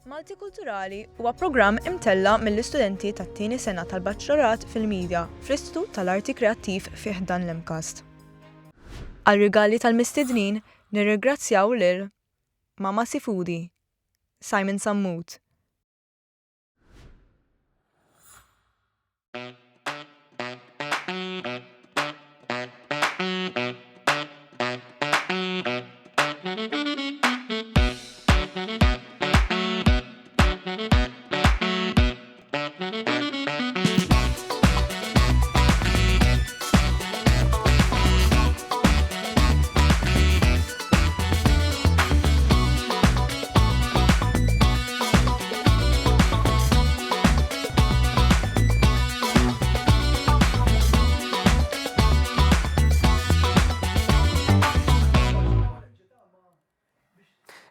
Malti Kulturali huwa programm imtella mill-istudenti tat-tieni sena tal-Baċċelorat fil-Midja fl-Istitut tal-Arti Kreattiv fi ħdan l-Imkast. Għal-rigali tal-mistednin nirringrazzjaw lil Mama Sifudi, Simon Sammut,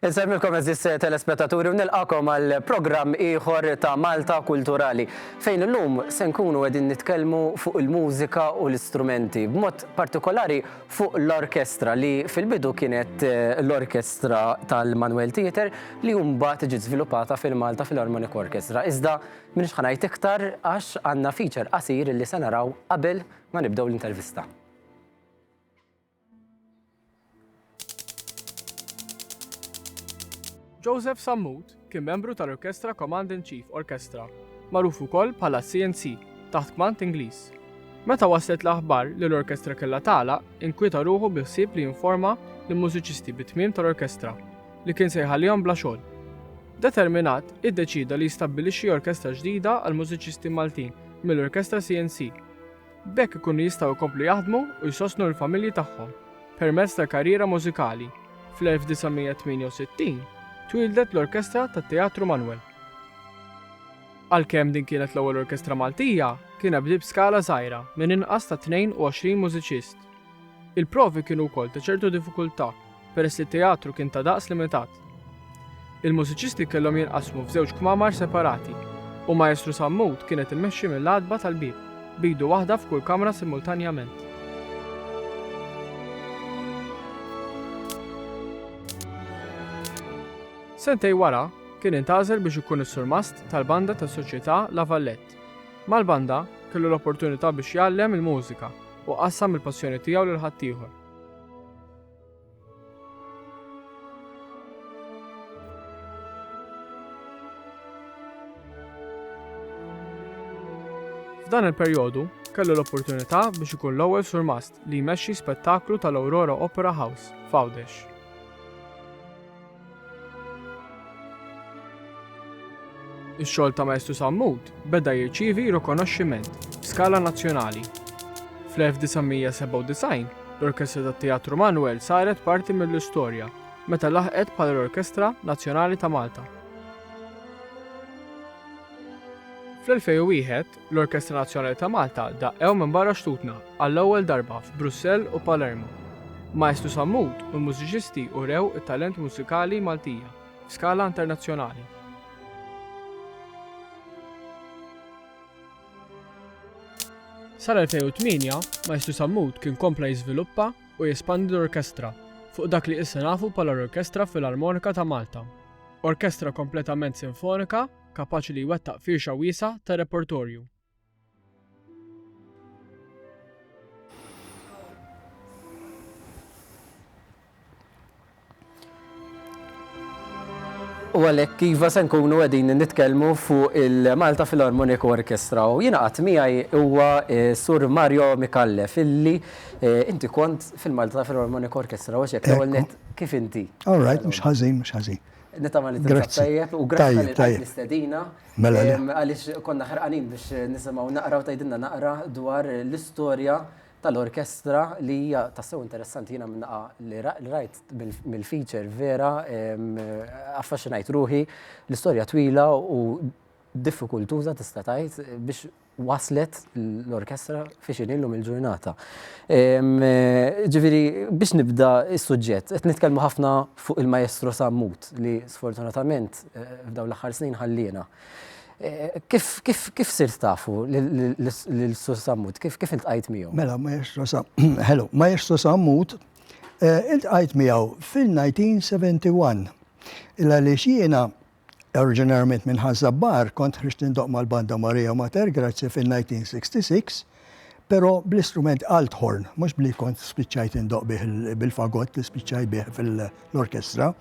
Nsemmilkom eżis telespettaturi u nilqakom għal programm ieħor ta' Malta Kulturali fejn illum se nkunu qegħdin nitkellmu fuq il-mużika u l-istrumenti, b'mod partikolari fuq l-orkestra li fil-bidu kienet l-orkestra tal-Manuel Theatre li mbagħad ġiet żviluppata fil-Malta Philharmonic Orchestra. Iżda minix ħanajt iktar għax għandna feature qasir li se naraw qabel ma nibdew l-intervista. Joseph Sammut kien membru tal-Orkestra Command in Chief Orchestra, magħruf ukoll bħala CNC taħt kmand Ingliż. Meta waslet l-aħbar li l-orkestra kellha tagħlaq, inkwieta ruħu biħsieb li jinforma lill-mużiċisti bit-tmiem tal-orkestra li kien se jħallihom bla xogħol. Determinat, iddeċida li jistabbilixxi orkestra ġdida għal mużiċisti Maltin mill-Orkestra CNC. B'hekk ikunu jistgħu jkomplu jaħdmu u jsostnu l-familji tagħhom permezz tal-karriera mużikali. Fl-1968 twildet l-Orkestra tat-Teatru Manuel. Għalkemm din kienet l-ewwel orkestra Maltija, kien bdiet b'skala żgħira minn inqas ta' 22 mużiċist. Il-provi kienu wkoll ta' ċertu diffikultà peress li t-teatru kien ta' daqs limitat. Il-mużiċisti kellhom jinqasmu f'żewġ kmamar separati u Maestru Sammut kienet immexxi mill-għadba tal-bieb bidu waħda f'kull kamra simultanjament. Sentej wara, kien intgħażel biex ikun is-surmast tal-banda tas-Soċjetà La Vallette. Mal-banda kellu l-opportunità biex jgħallem il-mużika u qassam il-passjoni tiegħu lil ħaddieħor. F'dan il-perjodu kellu l-opportunità biex ikun l-ewwel surmast li jmexxi spettaklu tal-Aurora Opera House f'Għawdex. Ix-xogħol ta' Maestru Sammut beda jirċievi rikonoxximent b'skala nazzjonali. Fl-1997 l-Orkestra tat-Teatru Manuel saret parti mill-istorja meta laħqet bħala l-Orkestra Nazzjonali ta' Malta. Fl-2001 l-Orkestra Nazzjonali ta' Malta daqqew minn barra xtutna għall-ewwel darba f'Brussell u Palermo. Maestru Sammut u l-mużiċisti urew it-talent mużikali Maltija f'skala internazzjonali. Sal-2008, Maestru Sammut kien kompla jiżviluppa u jespandi l-orkestra fuq dak li issa nafu bħala l-Orkestra Filarmonika ta' Malta. Orkestra kompletament sinfonika, kapaċi li jwettaq firxa wiesa ta' repertorju. U għalhekk iva se nkunu qegħdin nitkellmu fuq il-Malta Philharmonic Orchestra u jiena qatt miegħi huwa Sur Mario Mikallef illi inti kont fil-Malta Philharmonic Orchestra u hekk l-ewwel nett kif inti? All right, mhux ħażin, mhux ħażin. Nittama li tintab tajjeb u grazzi l-istedina għaliex konna ħarqanin biex nisimgħu naqra u tgħidilna naqra dwar l-istorja tal-orkestra li hija tassew interessanti jiena minnaqa li rajt mill-feature vera affaxxinajt ruħi l-istorja twila u diffikultuża tista' tgħid biex waslet l-orkestra fi xinillum il-ġurnata. Ġifieri biex nibda s-suġġett, qed nitkellmu ħafna fuq il-Maestro Sammut li sfortunatament f'dawn l-aħħar snin ħallina. Kif sirt tafu l-Sur Sammut? Kif iltqajt miegħu? Mela, Maestro Sammut iltqajt miegħu fil-1971. Illa li jiena oriġinarment minn Ħażabbar, kont ħriġt indoq mal-banda Maria Mater, grazzi fil-1966, pero bl-istrument althorn, mux bli kont spiċċajt indoq bil-fagott li spiċċaj bih fil-orkestra.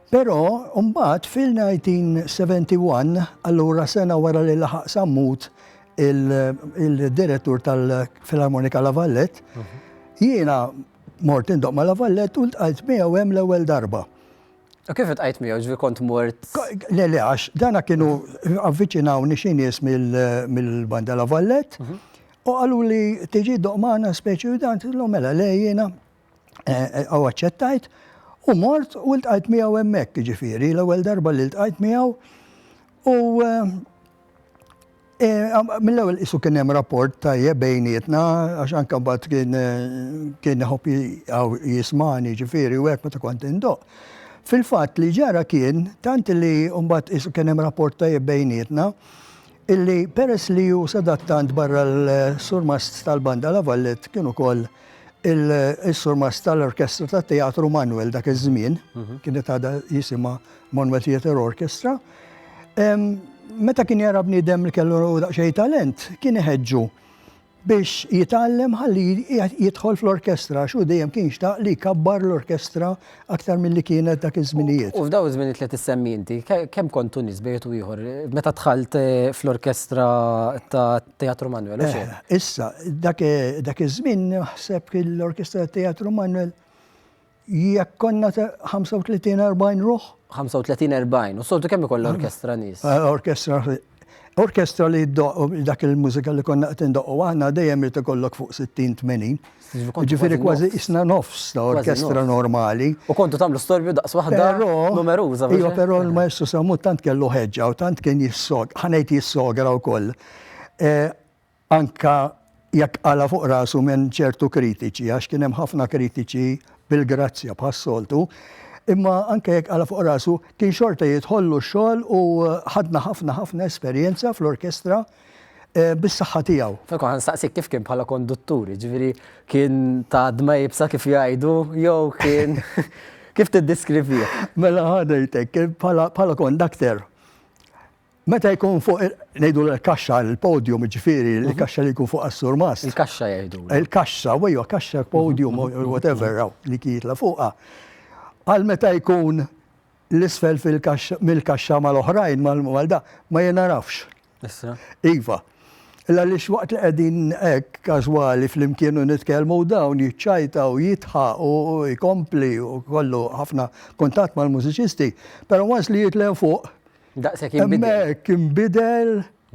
Pero, umbat fil-1971, allura sena wara li laħaq Sammut, il-direttur tal-Filharmonika La Vallette, jiena mort indoq ma La Vallette u l-tqajt miegħu hemm l-ewwel darba. U kif tqajt miegħu ġifi kont mort? Le, għax dana kienu avviċinawni xi nies mill-banda La Vallette u qalu li tiġi doqmana speċi u dan tilhom mela le jiena għaw aċċettajt u mort u ltqajt miegħu hemmhekk ġifieri l-ewwel darba li ltqajt miegħu u mill-ewwel isu kien hemm rapport tajjeb bejnietna għax anke mbagħad kien ħobb jismani ġifieri u hekk meta kont indoq. Fil-fatt li ġara kien tant li mbagħad isu kien hemm rapport tajjeb bejnietna illi peress li hu sadattant barra l-surmast tal-banda La Vallette kien ukoll il-surmast tal-orkestra tat-Teatru Manuel dak iż-żmien, kienet għadha jisimha Manuel Theatre Orchestra. Meta kien jara bniedem li kellu daqsxejn talent, kien iħeġġu biex jitgħallem ħalli jidħol fl-orkestra, xu dejjem kien xtaq li jkabbar l-orkestra aktar milli kienet dak iż-żminijiet. U f'daw iż-żminijiet li tissemmi inti, kemm kontu nies bejn u ieħor meta dħalt fl-orkestra ta' Teatru Manuel u xejn? Issa, dak iż-żmien naħseb l-orkestra ta' Teatru Manuel jekk konna ta' 35-40 ruħ. 35-40, u soltu kemm ikoll l-orkestra nies? Orkestra li dak il-mużika li konna qed indoqqu aħna dejjem irid ikollok fuq 60-80. Ġifieri kważi isna nofs ta' orkestra normali. U kontu tagħmlu storbju daqs waħda numeruża. Iva, però l-Maestru Sammut tant kellu ħeġġa u tant kien ħanejt jissogra wkoll. Anka jekk qala fuq rasu minn ċertu kritiċi, għax kien hemm ħafna kritiċi bil-grazzja bħas-soltu. Imma anke jekk għala fuq rasu kien xorta jidħollu x-xogħol u ħadna ħafna esperjenza fl-orkestra bis-saħħa tiegħu. Fekku ħansaqsik kif kien bħala kondutturi, ġifieri kien ta' dma jibsa kif jgħidu jew kien kif tiddiskrivih? Mela ħadejtek kien bħala kondakter. Meta jkun fuq ngħidu l-kaxxa l-podium ġifieri l-kaxxa li jkun fuq as-surmast. Il-kaxxa jgħidu. Il-kaxxa, wejja kaxxa podium whatever li kietla fuqha. Għal meta jkun l-isfel mill-kaxxa mal-oħrajn mal-da ma jenarafx. Iva. Illa li waqt li qegħdin hekk każwali fl-imkienu nitkellmu dawn jiċċajtaw jitħaq u jkompli u kollu ħafna kuntatt mal-mużiċisti, però once li jitlew fuq hemmhekk inbidel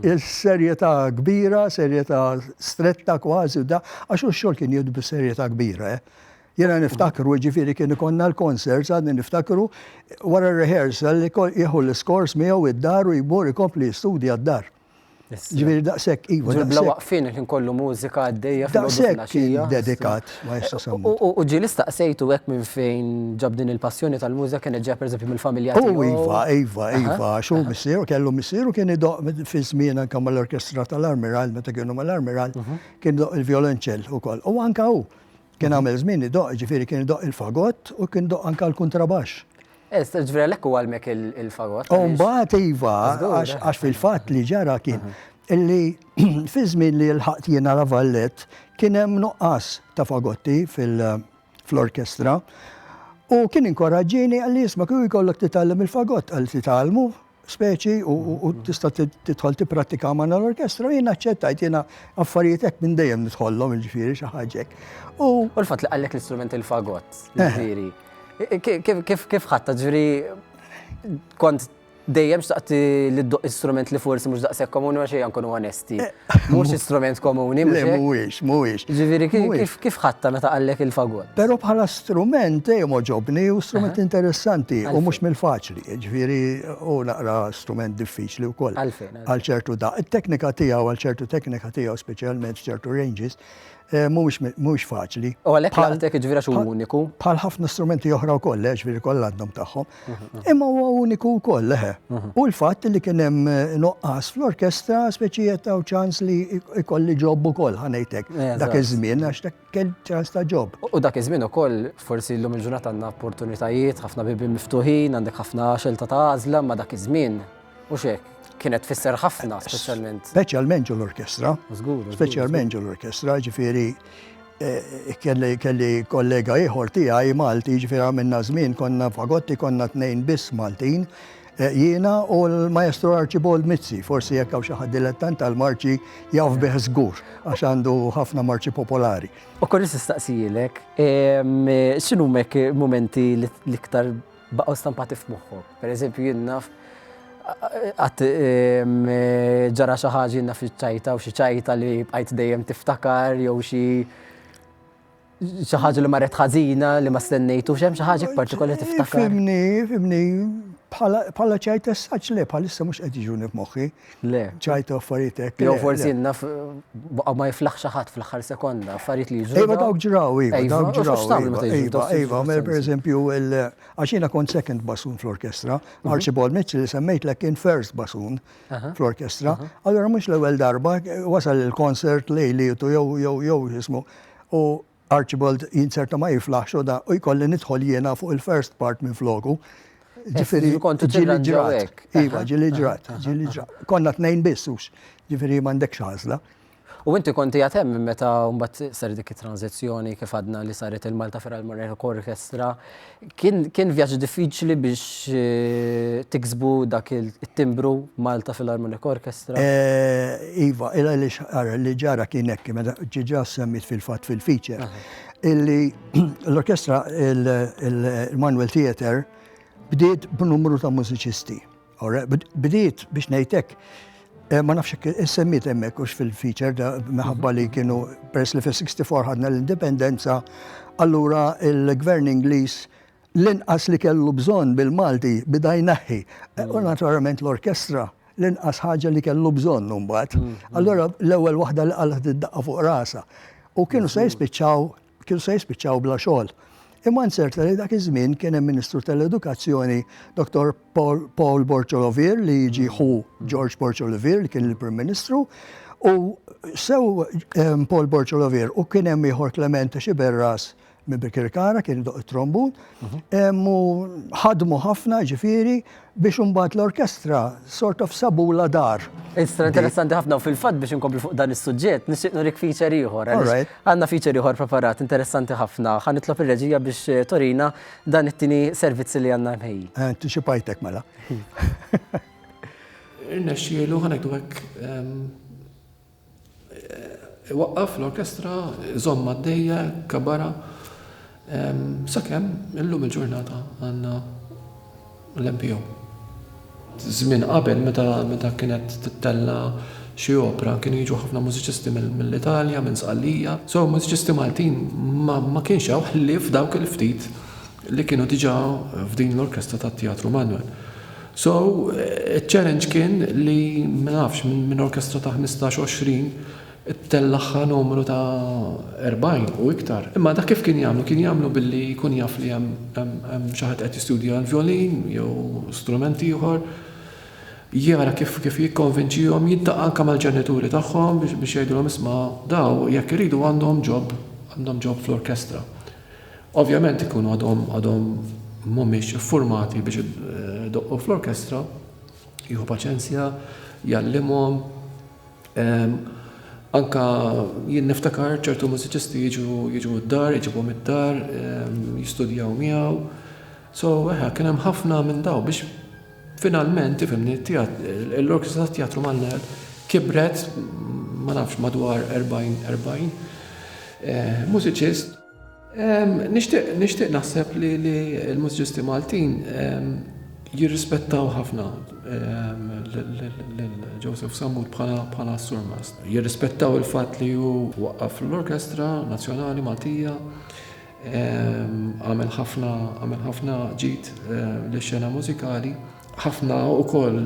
is-serjetà kbira, serjetà stretta kważi da, għax x-xogħol kien jieħdu bis-serjetà kbira. Jena niftakru, ġifieri kien ikonna l-koncerts, għadni niftakru wara rehearsal li jieħu l-scores miegħu id-dar u jbur ikompli jistudja d-dar. Ġifieri daqshekk iva. Bla waqfin kien kollu mużika għaddejja daqshekk kien dedikat Maestru Sammut. U ġieli staqsejtu hekk minn fejn ġab din il-passjoni tal-mużika kienet ġej pereżempju mill-familja tiegħu. Iva, xu missieru kellu missieru kien idoq fi żmien anke mal-orkestra tal-Armiral, meta kienu mal-Armiral, kien idoq il-violonċell ukoll. U anke hu kien għamel żmien idoq, ġifieri kien idoq il-fagott u kien idoq anke l-kontrabax. Ġifieri għalhekk huwa għalmek il-fagott. U mbagħad iva, għax fil-fatt li ġara kien illi fi żmien li l-ħaqt jiena La Vallette kien hemm nuqqas ta' fagotti fl-orkestra u kien inkoraġġini għalli jisma' kieku jkollok titgħallem il-fagott għal titgħallmu speċi u tista' tidħol tipprattika ma' l-orkestra u jiena aċċettajt jiena affarijiet hekk minn dejjem nidħollhom il-ġifieri xi ħaġa hekk. U l-fatt li qallek l-istrument il-fagott, ġifieri. Kif ħatta ġifieri kont dejjem xtaqt li ddoq istrument li forsi mhux daqshekk komuni ma xejn nkunu onesti. Mhux istrument komuni, mhuwiex. Ġifieri kif ħatta meta qallek il-fagott? Però bħala strument moġobni u strument interessanti u mhux mill-faċli. Ġifieri u naqra strument diffiċli wkoll. Għal ċertu da. Il-teknika tiegħu għal ċertu teknika tiegħu speċjalment f'ċertu ranges mhux faċli. U għalhekk laqtek ġifieri xu uniku. Bħal ħafna strumenti oħra wkoll, ġifieri kollha għandhom tagħhom. Imma huwa uniku wkoll leħe. U l-fatt li kien hemm noqqas fl-orkestra speċi taw ċans li ikolli ġobb ukoll ħanejtek dak iż-żmien għax dak kien ċans ta' ġobb. U dak iż-żmien ukoll forsi llum il-ġurnata għandna opportunitajiet, ħafna bibi miftuħin, għandek ħafna xelta ta' għażla ma dak iż-żmien. U xek, kienet tfisser ħafna speċjalment. Speċjalment ġu l-orkestra. Speċjalment ġu l-orkestra, ġifieri kelli kollega ieħor tiegħi Malti, ġifieri għamilna żmien konna fagotti konna 2 biss Maltin, jiena u l-Maestro Archibald Mizzi, forsi jekk hawn xi ħadd dilettant tal-marċi jaf bih żgur għax għandu ħafna marċi popolari. U kolli nistaqsilek, x'inhu mek momenti l-iktar baqgħu stampati f'moħħok? Pereżempju jien naf għat ġara xi ħaġa jiena fiċ-ċajta u xi ċajta li bqajt dejjem tiftakar jew xi ħaġa li marret ħażina li ma stennejtux hemm xi ħaġa partikolari tiftakar. Fimni, bħala ċajta s-saċ le, bħalissa mhux qed jiġuni f'moħħi. Le. ċajta affarijiet hekk. Jew forsi naf ma jiflaħx ħadd fl-aħħar sekonda, affarijiet li jiġu. Iva dawk ġraw, dawk ġraw. Iva, pereżempju għax jiena kont second bassoon fl-orkestra, Archibald Mitchell li semmejtlek kien first bassoon fl-orkestra. Allura mhux l-ewwel darba wasal il-konsert lejli jew jismu u Archibald jinserta ma jiflaħx u da u jkolli nidħol jiena fuq il-first part minn floku. Ġifiri, ġili ġrat. Iva, ġili ġrat. Konna 2 bissux, ġifiri mandek xazla. U inti konti għatem meta mbagħad sar dik it-tranzizzjoni kif għadna li saret il-Malta Philharmonic Orchestra, kien vjaġġ diffiċli biex tiksbu dak it-timbru Malta Philharmonic Orchestra? Iva, li ġara kien hekk meta ġiġa semmit fil-fatt fil-feature. Illi l-orkestra il-Manuel Theatre bdiet b'numru ta' mużiċisti. Bdiet biex ngħidlek ma nafx semmit hemmhekk hux fil-feature da minħabba li kienu peress li fil-64 ħadna l-indipendenza, allura il-Gvern Ingliż l-inqas li kellu bżonn bil-Malti bida jneħħi. U naturalment l-orkestra l-inqas ħaġa li kellu bżonn mbagħad. Allura l-ewwel waħda li qalet iddaqqa fuq rasa. U kienu se jispiċċaw bla xogħol. Imma nserta li dak iż-żmien kien hemm Ministru tal-Edukazzjoni Dr. Paul Borcholovier li jiġi George Borcholovier li kien il-Prim Ministru u sew Paul Borcholovier u kien hemm ieħor Clemente Xiberras minn Birkirkara kien idoq it-trombun u ħadmu ħafna ġifieri biex imbagħad l-orkestra sort of sabula dar. Istra interessanti ħafna u fil-fatt biex inkomplu fuq dan is-suġġett nixtieq nurik feature ieħor. Għandna feature ieħor preparat interessanti ħafna. Ħa nitlob ir-reġija biex torina dan it-tieni servizzi li għandna mħejji. Inti xi pajtek mela. Irnexxielu ħanekdu hekk waqqaf l-orkestra żomma d-dejja kabara sakemm illum il-ġurnata għandna l-MPO. Żmien qabel meta kienet tittella xi opera kienu jiġu ħafna mużiċisti mill-Italja, minn Sqallija. So mużiċisti Maltin ma kienx hawn ħlief dawk il-ftit li kienu diġà f'din l-orkestra tat-Teatru Manuel. So il-challenge kien li ma nafx minn orkestra ta' 15-20 it-tellaħħa numru ta' 40 u iktar. Imma dak kif kien jagħmlu billi jkun jaf li hemm xi ħadd qed jistudja l-violin jew strumenti ieħor, jara kif jikkonvinċihom jiddaq anke mal-ġenituri tagħhom biex jgħidulhom isma' daw jekk iridu għandhom job fl-orkestra. Ovvjament ikunu għadhom mhumiex iffurmati biex idoqqu fl-orkestra, jieħu paċenzja, jallimhom. Anka jien niftakar ċertu mużiċisti jiġu d-dar, jiġibhom id-dar, jistudjaw miegħu. So kien hemm ħafna minn daw biex finalment tifhimni l-orkestra tat-Teatru Manuel kibret ma nafx madwar 40 mużiċist. Nixtieq naħseb li l-mużiċisti Maltin jirrispettaw ħafna Joseph Sammut bħala surmast. Jirrispettaw il-fatt li hu waqqaf l-Orkestra Nazzjonali Maltija, għamel ħafna ġid l-xena mużikali, ħafna wkoll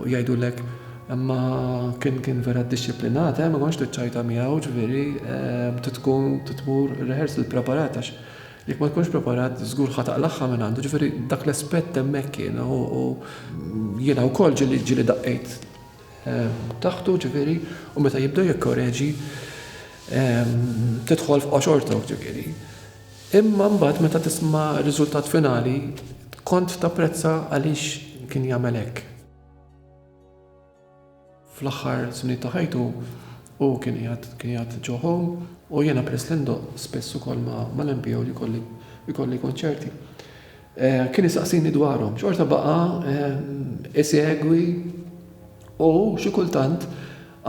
jgħidulek Imma kien vera disciplinata, ma konx tiċċajta miegħu, ġifieri titmur rehearsal preparat għax jekk ma tkunx preparat żgur ħataq l-aħħa minn għandu, ġifieri dak l-aspett hemmhekk kien u jiena wkoll ġieli daqqejt taħtu, ġifieri, u meta jibdew jikkoreġi tidħol f'qoxortok, ġifieri. Imma mbagħad meta tisma' riżultat finali kont tapprezza għaliex kien jagħmel hekk. Fl-aħħar snin ta' ħajtu u kien jgħid ġoħom u jiena peress l-indoq spess ukoll ma' l-MPO li jkolli konċerti. Kien jistaqsini dwarhom, xorta baqa' isegwi u xi kultant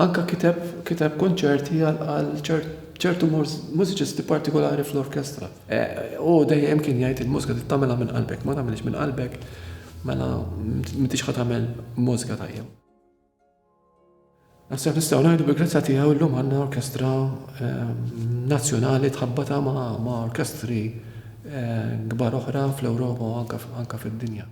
anke kiteb konċerti għal ċertu mużiċisti partikolari fl-orkestra. U dejjem kien jgħid il-mużika tagħmilha minn qalbek, ma tagħmilx minn qalbek, mela m'intix ħadd tagħmel mużika tajjeb. Naħseb nistgħu ngħidu bil-grazza tiegħu llum għandna orkestra nazzjonali tħabbata ma' orkestri kbar oħra fl-Ewropa u anke fid-dinja.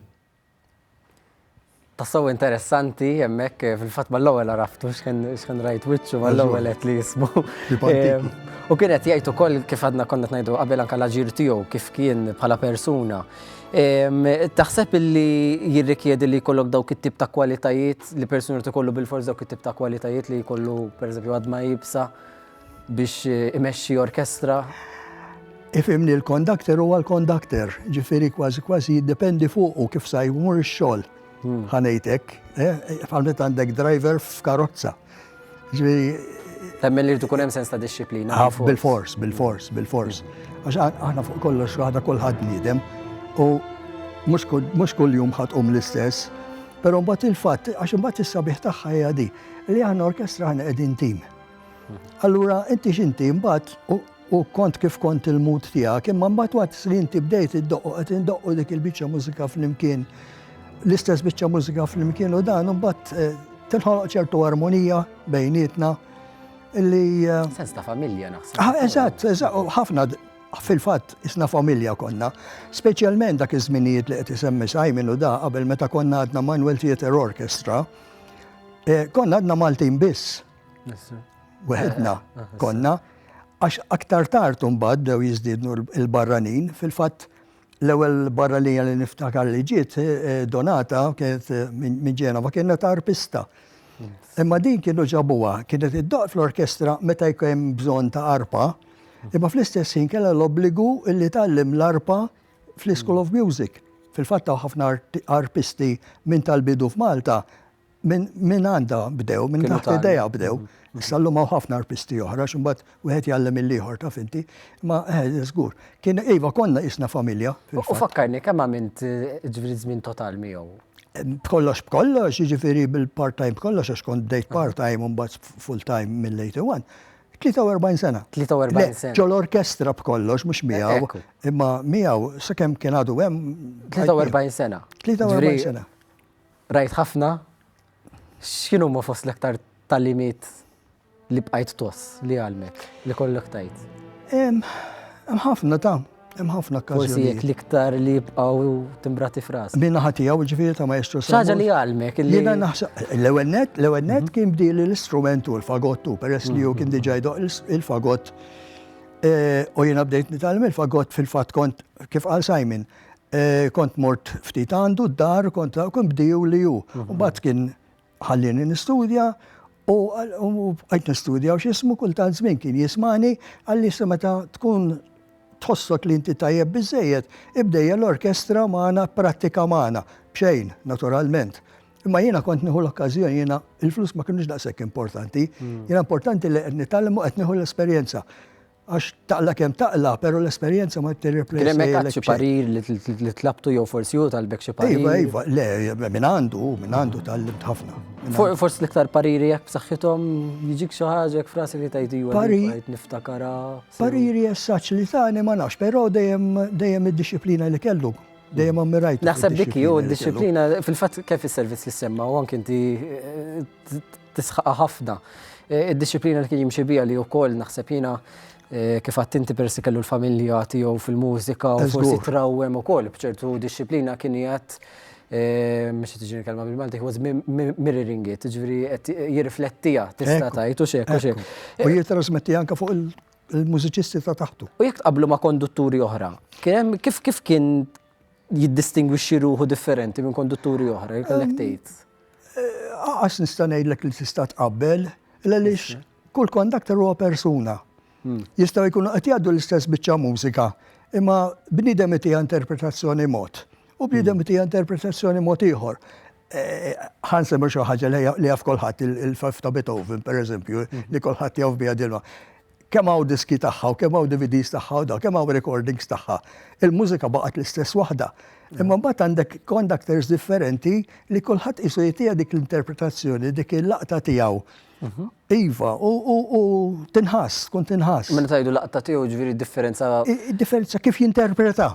Tassew interessanti hemmhekk fil-fatt mal-ewwel araftu x'kien rajt wiċċu mal-ewwel qed li jismu. U kien qed jgħid ukoll kif għadna konna qed ngħidu qabel anke l-aġir tiegħu kif kien bħala persuna. Taħseb illi jirrikjedi li jkollok dawk it-tip ta' kwalitajiet li persuna ikollu bil-fors dawk it-tip ta' kwalitajiet li jkollu pereżempju għad ma jibsa biex imexxi orkestra? Ifhimni l-kondakter huwa l-kondakter, ġifieri kważi jiddependi fuq u kif sa jmur ix-xogħol. Ħanejtek, bħalmet għandek driver f'karozza. Ġifieri temmen li tkun hemm sens ta' dixxiplina. Bil-fors. Għax aħna fuq kollox waħda kulħadd niedem u mhux kull jum ħadqum l-istess, però mbagħad il-fatt għax imbagħad is-sabiħ tagħha hija di li aħna orkestra aħna qegħdin tim. Allura inti x'inti mbagħad u kont kif kont il-mood tiegħek, imma mbagħad waqt li inti bdejt qed indoqqu dik il-biċċa mużika flimkien, l-istess biċċa mużika flimkien u dan mbagħad tinħoloq ċertu armonija bejnietna illi Sens ta' familja naħseb. Eżatt, ħafna fil-fatt isna familja konna, speċjalment dak iż-żminijiet li qed isemmi Simon u da qabel meta konna għadna Manuel Theatre Orchestra, konna għadna Maltin biss. Weħedna konna, għax aktar tard mbagħad dew jiżdiednu l-barranin, fil-fatt l-ewwel barranija li niftakar li ġiet donata kienet minn Ġenova kienet arpista. Imma din kienu ġabuha, kienet iddoq fl-orkestra meta jkun hemm bżonn ta' arpa, imma fl-istess ħin kellha l-obbligu illi tgħallem l-arpa fl-School of Music. Fil-fatt ħafna arpisti minn tal-bidu f'Malta minn għandha bdew, minn taħt idea bdew. Issa llum hawn ħafna arpisti oħra x'imbagħad wieħed jgħallem il-ieħor taf inti, imma żgur. Kien iva konna isna familja. U fakkarni kemm għamilt ġifieri żmien total miegħu? B'kollox, jiġifieri bil-part-time b'kollox għax kont bdejt part-time u mbagħad full-time mill-81. 43 sena. 43 sena. Ġol orkestra b'kollox, mhux miegħu, imma miegħu sakemm kien għadu hemm 43 sena. 43 sena. Rajt ħafna, x'kienu huma fost l-aktar tal-limiet li bqajt toss li għalmek, li kollok tajt? Hemm ħafna hemm ħafna Forsi okkażjonijiet. jekk l-iktar li jibqgħu timbrati fras. Min naħa tiegħu ġifieri ta' Maestro Xaġa li għalmek li Jiena naħseb l-ewwel net kien bdieli l-istrumentu l-fagottu peress li hu kien diġà jdoq il-fagott u jiena bdejt nitgħallem il-fagott fil-fatt kont kif qal Simon kont mort ftit għandu d-dar kont bdiju li hu. U mbagħad kien ħallini nistudja u qajt nistudja u x'ismu kultant żmien kien jismani għalli se meta tkun tħossok li inti tajjeb biżejjed, ibdejja l-orkestra magħna prattika magħna, b'xejn, naturalment. Imma jiena kont nieħu l-okkażjoni, jiena il-flus ma kienux daqshekk importanti, jiena importanti li qed nitgħallem u qed nieħu l-esperjenza. Għax taqla kemm taqla, però l-esperjenza ma tirreplejs. kien hemm xi parir li tlabtu jew forsi hu talbek xi parir. Iva, le, minn għandu tallimt ħafna. Forsi l-iktar pariri jekk b'saħħithom jiġik xi ħaġa jekk frasi li tajtu Parir- niftakara. Pariri jessaċ li tani ma nafx, però dejjem id-disciplina li kellu. Dejjem ammirajtu. Naħseb dik hu d-disciplina fil-fatt kif is-servizz li semma u anke inti tisħaqha ħafna. Id-disciplina li kien jimxi biha li wkoll naħseb jiena kif għadt inti persi kellu l-familja tiegħu fil-mużika u forsi trawwem ukoll b'ċertu disciplina kien jgħid mhux tiġi kelma bil-Malti, he was mirroring it, ġifieri qed jirriflettija tista' tgħid u xek u xek. U jitrasmetti anke fuq il-mużiċisti ta' taħtu. U jekk tqablu ma' kondutturi oħra, kif kien jiddistingwixxi ruħu differenti minn kondutturi oħra, jkollek tgħid? Għax nista' ngħidlek li tista' tqabbel għaliex kull kondakter huwa persuna. Jistgħu jkunu qed jgħaddu l-istess biċċa mużika, imma bniedem qed interpretazzjoni mod. U bniedem qed interpretazzjoni mod ieħor. Ħansemmer xi ħaġa li jaf kulħadd il-Faf ta' Beethoven, pereżempju, li kulħadd jaf biha dilma. Kemm hawn diski tagħha u kemm hawn DVDs tagħha u kemm hawn recordings tagħha. Il-mużika baqgħet l-istess waħda. Imma mbagħad għandek conductors differenti li kulħadd isu jtija dik l-interpretazzjoni, dik il-laqta tiegħu. Iva, u tinħass, tkun tinħass. Minn tajdu laqta tiegħu ġifieri differenza. Differenza kif jinterpreta.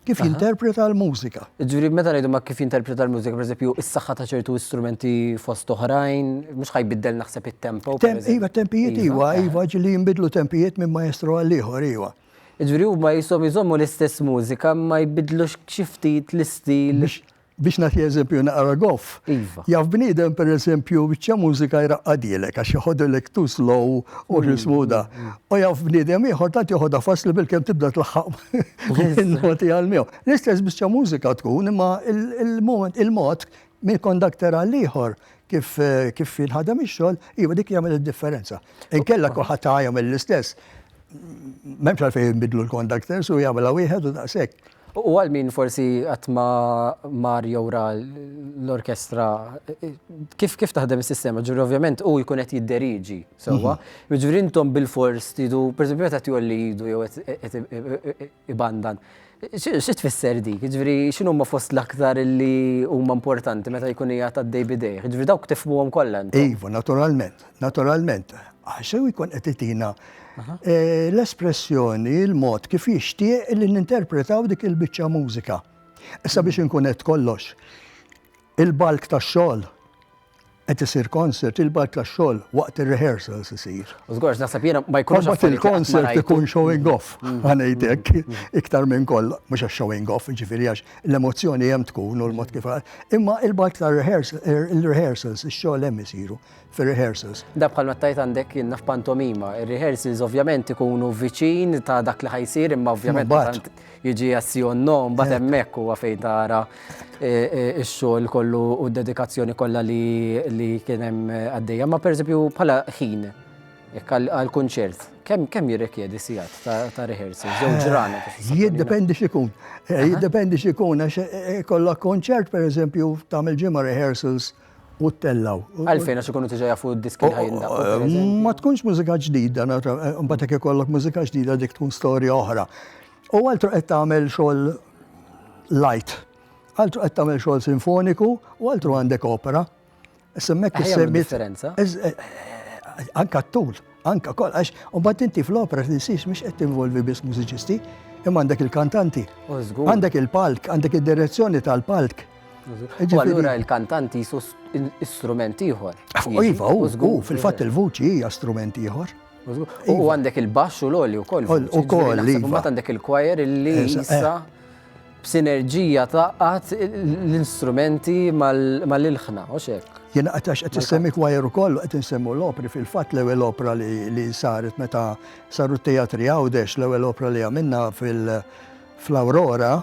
Kif jinterpreta l-mużika. Ġifieri meta ngħidu ma kif jinterpreta l-mużika, pereżempju is-saħħa ta' ċertu istrumenti fost oħrajn, mhux ħajbiddel naħseb it-tempo. Iva, tempijiet iva, ġili jinbidlu tempijiet minn maestro għal ieħor iva. Ġifieri huma jżommu l-istess mużika ma jbidlux xi ftit l-istil. Biex nagħti eżempju naqra goff. Iva. Jaf bniedem pereżempju biċċa mużika jraqqadilek għax joħodilek too slow u x'ismuda. U jaf bniedem ieħor tant joħodha fasli bil-kemm tibda tlaħħaq in-noti għal miegħu. L-istess biċċa mużika tkun imma il-mod minn kondakter għal ieħor kif jinħadem ix-xogħol, iva dik jagħmel id-differenza. Inkella kulħadd jagħmel l-istess. M'hemmx għalfejn jinbidlu l-conductors u jagħmilha wieħed u daqshekk. U għal min forsi qatt mar jowra l-orkestra, kif taħdem is-sistema? Ġifieri ovvjament u jkun qed jidderiġi sewwa. Ġifieri intom bil-fors tidu, pereżempju meta tjolli jidu jew qed ibandan. Xi tfisser dik? Ġifieri x'inhuma fost l-aktar li huma importanti meta jkun hija tad-day by day? Ġifieri dawk tifhmuhom kollha intom. Iva, naturalment. Għax jkun qed itina l-espressjoni, il-mod kif jixtieq li ninterpretaw dik il-biċċa mużika. Issa biex inkun qed kollox. Il-balk tax-xogħol qed isir concert, il-balk tax-xogħol waqt ir-rehearsals isir. U żgurx naħseb jiena ma jkunx Waqt il-concert ikun showing off, ħanejdek iktar minn kollha, mhux għax showing off, ġifieri għax l-emozzjoni hemm tkun u l-mod kif. Imma il-balk tal-rehearsals, ix-xogħol hemm isiru fir-rehearsals. Da bħalma tajt għandek jiena f'pantomima, ir-rehearsals ovvjament ikunu viċin ta' dak li ħajsir, imma ovvjament jiġi azzjon no, mbagħad hemmhekk huwa fejn tara ix-xogħol kollu u d-dedikazzjoni kollha li kien hemm għaddejja. Ma pereżempju bħala ħin għall-kunċert, kemm jirrikjedi sigħat ta' rehearsals jew ġrana? Jiddependi x'ikun. Jiddependi x'ikun għax kollha konċert pereżempju tagħmel ġimgħa rehearsals u t-tellaw. Għalfejn għax ikunu tiġa jafu d-diski ħajndaqu. Ma tkunx mużika ġdida, mbagħad jekk ikollok mużika ġdida dik tkun storja oħra. U għaltru qed tagħmel xogħol light. Għaltru qed tagħmel xogħol sinfoniku u għaltru għandek opera. Semmek is-semmit differenza. Anka t-tul, anka koll għax u mbagħad inti fl-opera tinsix mhux qed tinvolvi biss mużiċisti, imma għandek il-kantanti. Għandek il-palk, għandek id-direzzjoni tal-palk. U allura il-kantanti jisu strument ieħor. Iva, fil-fatt il-vuċi hija strument ieħor. U għandek il-baxx u l-oli wkoll. Ukoll, iva. Għandek il-choir illi issa b'sinerġija taqqat l-istrumenti mal-ilħna, u xek. Jena għatax qed issemmi choir ukoll qed insemmu l-opri fil-fatt l-ewwel opera li saret meta saru t-teatri Għawdex, l-ewwel opera li għamilna fl-Aurora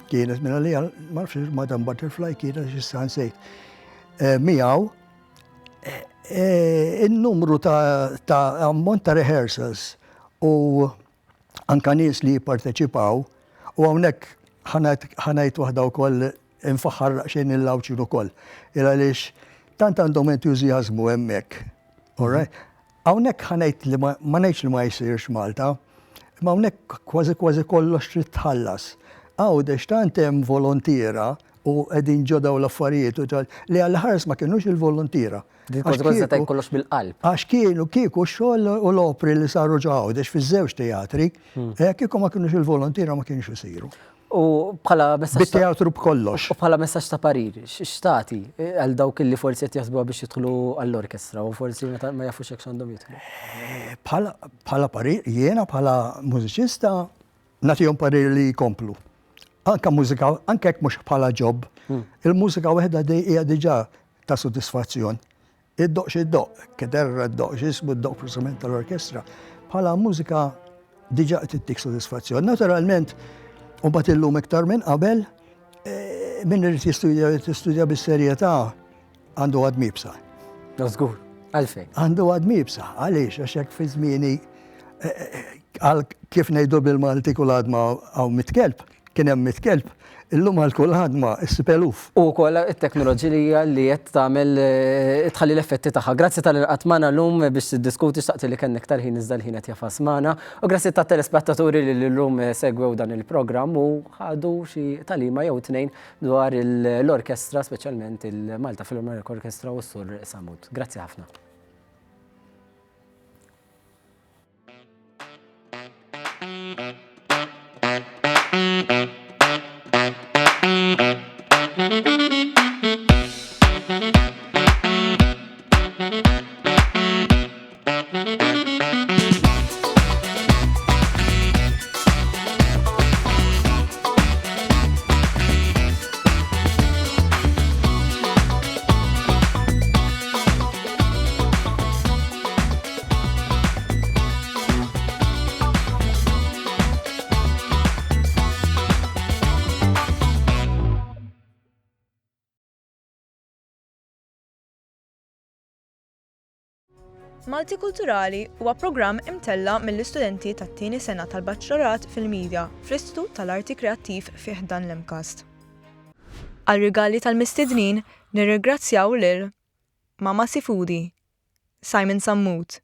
kienet minna li ma nafx Madam Butterfly kienet x'issa nsejt. Miegħu il-numru ta' ammont ta' rehearsals u anka nies li jipparteċipaw u hawnhekk ħanajt waħda wkoll infaħħar xejn il-lawċin ukoll. Għaliex tant għandhom entużjażmu hemmhekk. Hawnhekk ħanajt li ma ngħidx li ma jsirx Malta, imma hawnhekk kważi kollox trid tħallas. Għawdex tant hemm volontira u qegħdin ġodaw l-affarijiet li għall-ħares ma kienux il-volontira. Kważi ta' kollox bil-qalb. Għax kienu kieku x-xogħol u l-opri li saru ġo Għawdex fiż-żewġ teatri, kieku ma kienux il-volontira ma kienx isiru. U bħala messaġġ bit-teatru b'kollox. U bħala messaġġ ta' parir, x'tagħti għal dawk illi forsi qed jaħsbuha biex jidħlu għall-orkestra u forsi ma jafux hekk x'għandhom jidħlu. Bħala parir, jiena bħala mużiċista nagħtihom parir li jkomplu. Anka mużika, anke hekk mhux bħala job, Il-mużika waħda hija diġà ta' sodisfazzjon. Id-doq x'id-doq, kederra d-doq x'ismu d-doq preżament tal-orkestra, bħala mużika diġà tittik sodisfazzjon. Naturalment, u bat illum iktar minn qabel, min irid jistudja bis-serjetà għandu għad mibsa. No żgur, għalfejn. Għandu għad mibsa, għaliex għax hekk fi żmieni kif ngħidu bil-Malti kull ħadma hawn mitkelb, kien hemm mitkelb, illum għal kull ħadma issipeluf. U kolla it-teknoloġija li qed tagħmel tħalli l-effetti tagħha. Grazzi tal-qatmana llum biex tiddiskuti xtaqt li kien iktar ħin iżda l-ħin qed jafas magħna. U grazzi tat-telespettaturi li llum segwew dan il-programm u ħadu xi talima jew tnejn dwar l-orkestra, speċjalment il-Malta Philharmonic Orchestra u s-Sur Samut. Grazzi ħafna. Malti Kulturali huwa programm imtella mill-istudenti tat-tieni sena tal-Baċċalarat fil-Midja fl-Istitut tal-Arti Kreattiv fih dan l-Imkast. Għal-rigali tal-mistednin nirringrazzjaw lil Mama Sifudi, Simon Sammut,